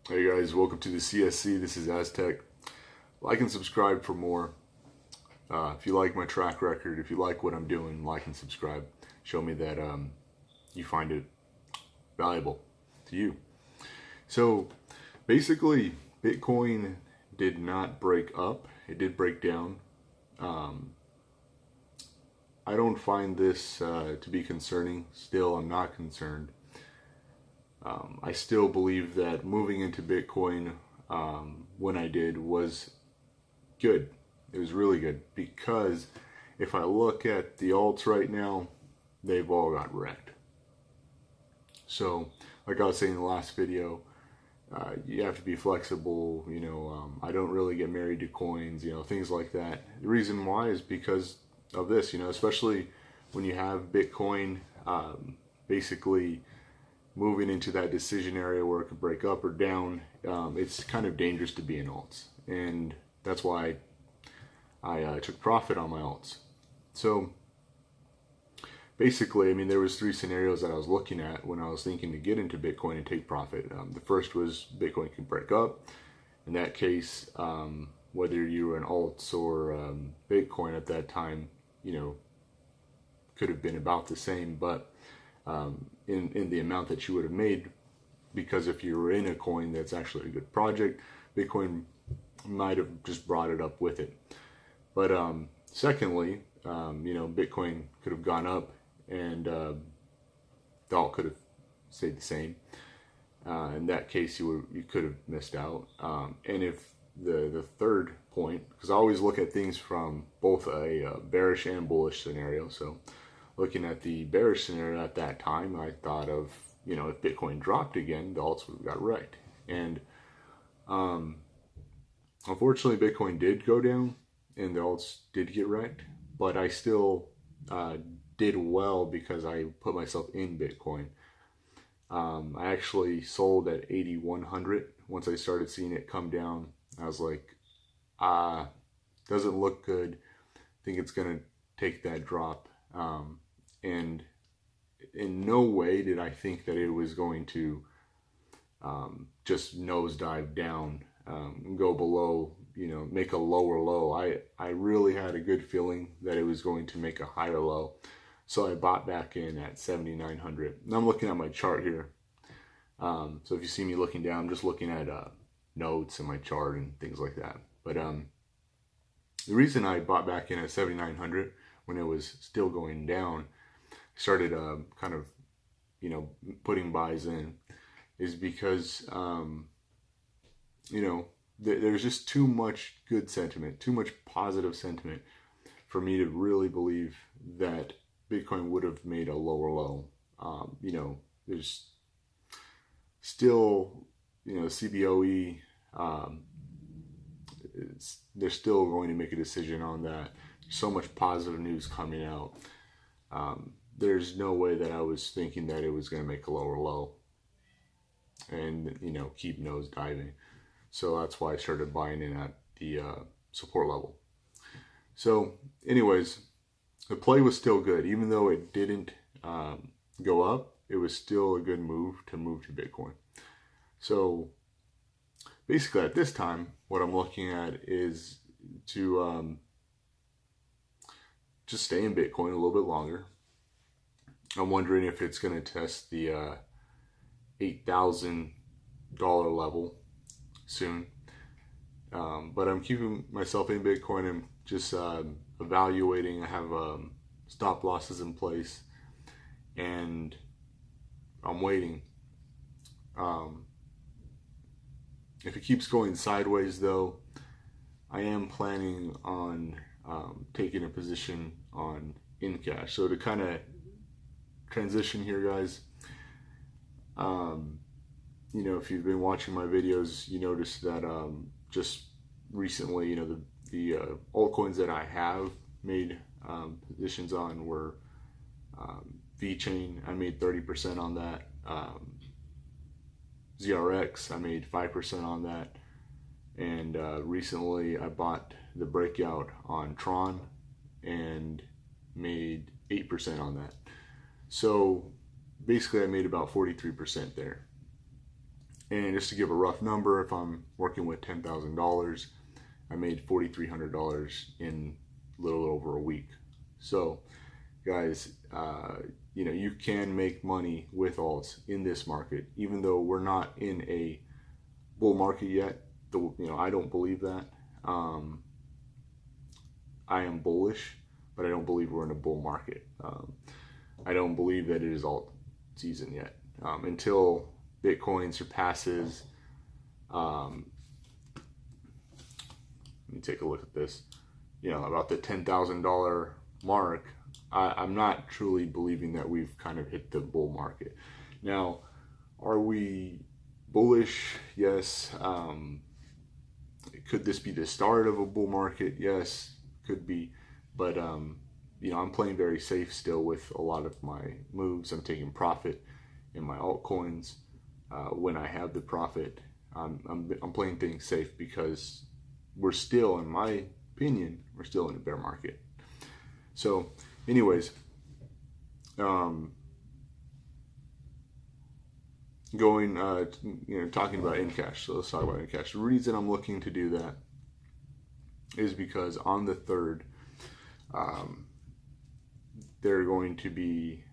Hey guys, welcome to the CSC. This is Aztec. Like and subscribe for more. If you like my track record, if you like what I'm doing, like and subscribe. Show me that you find it valuable to you. So basically, Bitcoin did not break up. It did break down. I don't find this to be concerning. Still, I'm not concerned. I still believe that moving into Bitcoin when I did was good. It was really good because if I look at the alts right now, they've all got wrecked. So, like I was saying in the last video, you have to be flexible. I don't really get married to coins, things like that. The reason why is because of this, especially when you have Bitcoin basically moving into that decision area where it could break up or down. It's kind of dangerous to be in alts, and that's why I took profit on my alts. So basically, there was three scenarios that I was looking at when I was thinking to get into Bitcoin and take profit. The first was Bitcoin could break up. In that case, whether you were in alts or Bitcoin at that time, could have been about the same, but in the amount that you would have made, because if you were in a coin that's actually a good project, Bitcoin might have just brought it up with it. But secondly, Bitcoin could have gone up and the alt could have stayed the same. In that case, you could have missed out. And if the third point, because I always look at things from both a bearish and bullish scenario, so looking at the bearish scenario at that time, I thought of, if Bitcoin dropped again, the alts would have got wrecked. And unfortunately, Bitcoin did go down and the alts did get wrecked, but I still did well because I put myself in Bitcoin. I actually sold at 8,100 once I started seeing it come down. I was like, doesn't look good. I think it's going to take that drop. And in no way did I think that it was going to just nosedive down, go below, make a lower low. I really had a good feeling that it was going to make a higher low. So I bought back in at 7,900. Now I'm looking at my chart here. So if you see me looking down, I'm just looking at notes and my chart and things like that. But the reason I bought back in at 7,900 when it was still going down, started kind of, putting buys in, is because, there's just too much good sentiment, too much positive sentiment for me to really believe that Bitcoin would have made a lower low. There's still, CBOE, they're still going to make a decision on that. So much positive news coming out. There's no way that I was thinking that it was going to make a lower low and, keep nose diving. So that's why I started buying in at the support level. So anyways, the play was still good. Even though it didn't go up, it was still a good move to Bitcoin. So basically at this time, what I'm looking at is to just stay in Bitcoin a little bit longer. I'm wondering if it's going to test the $8,000 level soon. But I'm keeping myself in Bitcoin. I'm just evaluating. I have stop losses in place, and I'm waiting. If it keeps going sideways, though, I am planning on taking a position on NCASH. So to kind of transition here, guys, if you've been watching my videos, you notice that just recently, the altcoins that I have made positions on were Vechain. I made 30% on that. ZRX, I made 5% on that. And recently I bought the breakout on Tron and made 8% on that. So basically I made about 43% there. And just to give a rough number, if I'm working with $10,000, I made $4,300 in a little over a week. So guys, you can make money with alts in this market, even though we're not in a bull market yet. I don't believe that. I am bullish, but I don't believe we're in a bull market. I don't believe that it is alt season yet. Until Bitcoin surpasses, let me take a look at this, about the $10,000 mark, I'm not truly believing that we've kind of hit the bull market. Now, are we bullish? Yes. Could this be the start of a bull market? Yes, could be. But, I'm playing very safe still with a lot of my moves. I'm taking profit in my altcoins. When I have the profit, I'm playing things safe because we're still, in my opinion, we're still in a bear market. So, anyways, talking about NCASH. So let's talk about NCASH. The reason I'm looking to do that is because on the 3rd, they're going to be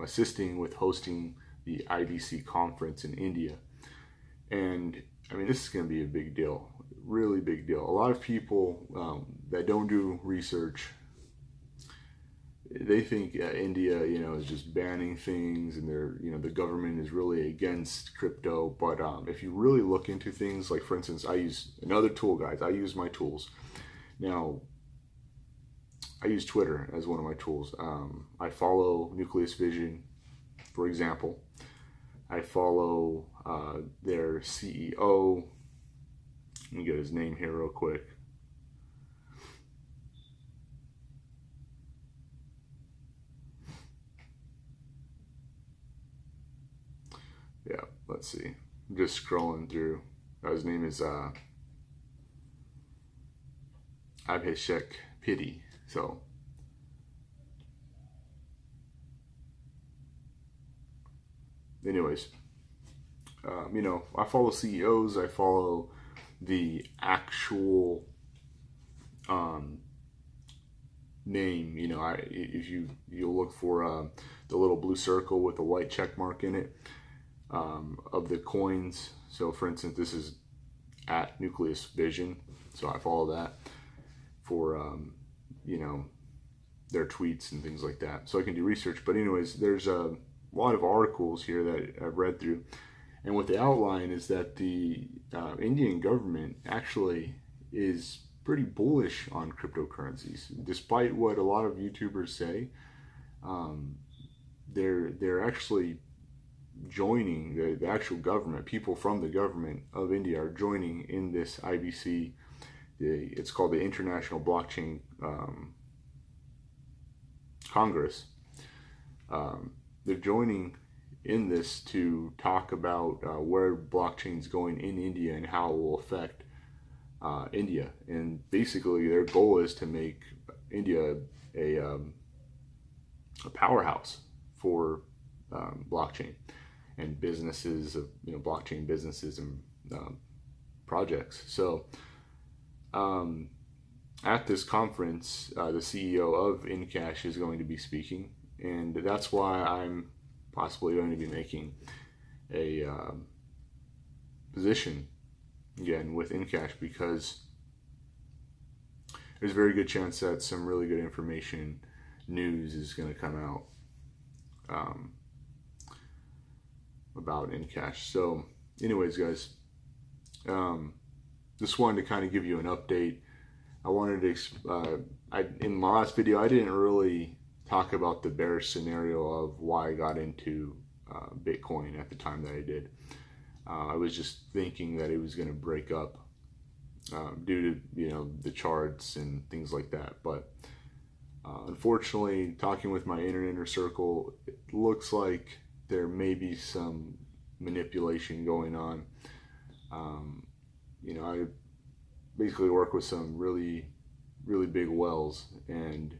assisting with hosting the IBC conference in India. And this is going to be a big deal, really big deal. A lot of people that don't do research, they think India, is just banning things, and the government is really against crypto. But if you really look into things, like for instance, I use another tool, guys. I use my tools. Now, I use Twitter as one of my tools. I follow Nucleus Vision, for example. I follow their CEO. Let me get his name here real quick. Yeah, let's see. I'm just scrolling through. His name is Abhishek Pity. So, anyways, I follow CEOs. I follow the actual name. If you'll look for the little blue circle with a white check mark in it of the coins. So, for instance, this is at Nucleus Vision. So I follow that for their tweets and things like that, so I can do research. But anyways, there's a lot of articles here that I've read through, and what they outline is that the Indian government actually is pretty bullish on cryptocurrencies, despite what a lot of YouTubers say. They're actually joining the actual government. People from the government of India are joining in this IBC. It's called the International Blockchain Congress. They're joining in this to talk about where blockchain is going in India and how it will affect India. And basically, their goal is to make India a powerhouse for blockchain and businesses, blockchain businesses and projects. So, at this conference, the CEO of NCASH is going to be speaking, and that's why I'm possibly going to be making a position again with NCASH, because there's a very good chance that some really good information, news is going to come out about NCASH. So anyways, guys, just wanted to kind of give you an update. I wanted to, in my last video, I didn't really talk about the bearish scenario of why I got into Bitcoin at the time that I did. I was just thinking that it was going to break up due to, the charts and things like that. But unfortunately, talking with my inner circle, it looks like there may be some manipulation going on. I basically work with some really, really big whales, and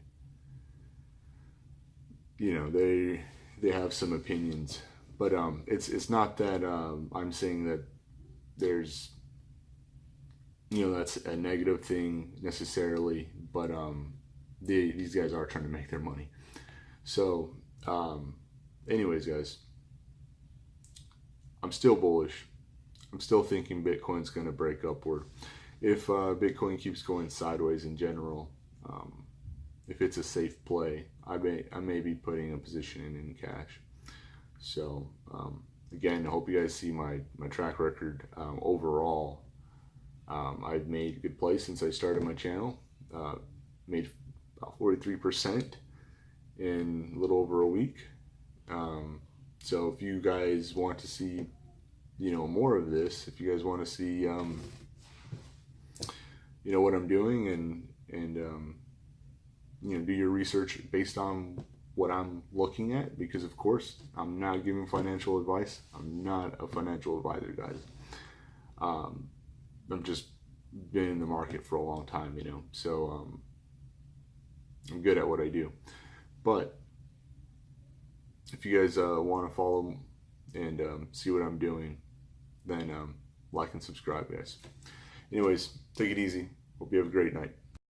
they have some opinions, But it's not that I'm saying that there's, you know, that's a negative thing necessarily, but these guys are trying to make their money. So anyways, guys, I'm still bullish. I'm still thinking Bitcoin's going to break upward. If Bitcoin keeps going sideways in general, if it's a safe play, I may be putting a position in NCASH. So again, I hope you guys see my track record overall. I've made good plays since I started my channel. Made about 43% in a little over a week. So if you guys want to see, you know, more of this, if you guys want to see, you know, what I'm doing and you know, do your research based on what I'm looking at, because of course I'm not giving financial advice. I'm not a financial advisor, guys. I've just been in the market for a long time, you know, so I'm good at what I do. But if you guys want to follow and see what I'm doing, then like and subscribe, guys. Anyways, take it easy. Hope you have a great night.